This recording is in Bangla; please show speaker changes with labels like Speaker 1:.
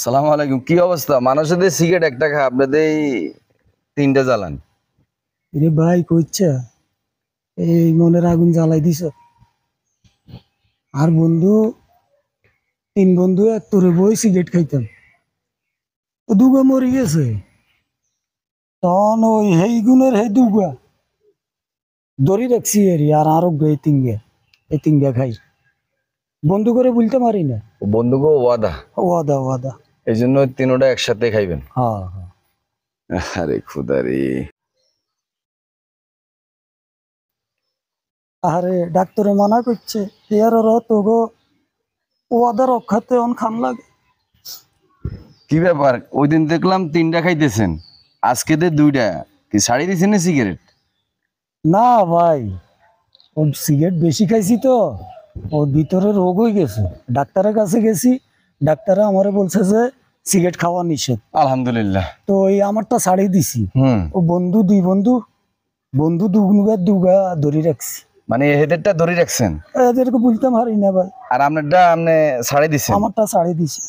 Speaker 1: সালাম আলাইকুম। কি অবস্থা? মানুষের সিগারেট একটা খায়, আপনাদের তিনটা জ্বালান।
Speaker 2: রে ভাই কইছে এই মনের আগুন জ্বালাই দিছ। আর বন্ধু, তিন বন্ধু এক তোরে বই সিগারেট খাইতাম, ও দুগা মরি গেছে। তখন ওই হেই গুণের হে দুগা দড়ি রাখছি এরি আর আরো এই তিনগা খাই বন্ধু করে বলতে পারি না।
Speaker 1: বন্ধুকে ওয়াদা,
Speaker 2: ওয়াদা ওয়াদা।
Speaker 1: এই জন্য তিনোটা একসাথে খাইবেন।
Speaker 2: হ্যাঁ হ্যাঁ।
Speaker 1: আরে খুদারি।
Speaker 2: আরে ডাক্তারে মানা করছে হেয়ার তো গো ওয়াদা রক্ষাতে অন খান লাগে।
Speaker 1: কি ব্যাপার? ওই দিন দেখলাম তিনটা খাইতেছেন, আজকে দুইটা। কি ছাড়ি দিছেন না সিগারেট?
Speaker 2: না ভাই, ও সিগারেট বেশি খাইছি তো ওর ভিতরে রোগ হয়ে গেছে। ডাক্তারের কাছে গেছি, ডাক্তারে আমারে বলছে যে সিগারেট খাওয়া নিষেধ।
Speaker 1: আলহামদুলিল্লাহ।
Speaker 2: তো এই আমারটা ছাড়িয়ে দিছি।
Speaker 1: হুম।
Speaker 2: ও বন্ধু দুই বন্ধু বন্ধু দুগা ধরে রাখছি।
Speaker 1: মানে হেদেরটা ধরে রাখছেন
Speaker 2: এদেরকে বলতে পারি না ভাই,
Speaker 1: আর আপনারটা আপনি ছাড়ি দিছেন।
Speaker 2: আমারটা ছাড়িয়ে দিছি।